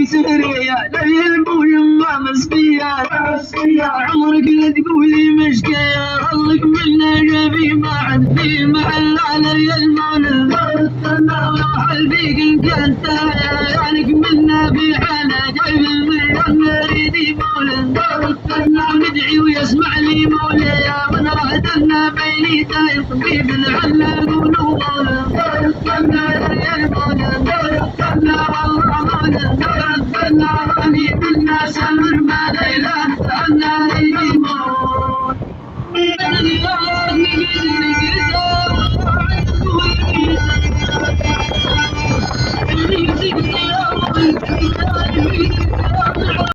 سهرية لي المهم مسكية عمرك لا تقولي مشكية خلك منا جابي ما عاد في محل علي المعنى وحل بيك انت يعني منا في حالة جايب المليون نريدي مولى ندعي ويسمع لي مولاي من رهدنا بيني تايم طبيب العلا قولوا مولا يا مولا والله مولا راني بالناس امر ما ليلى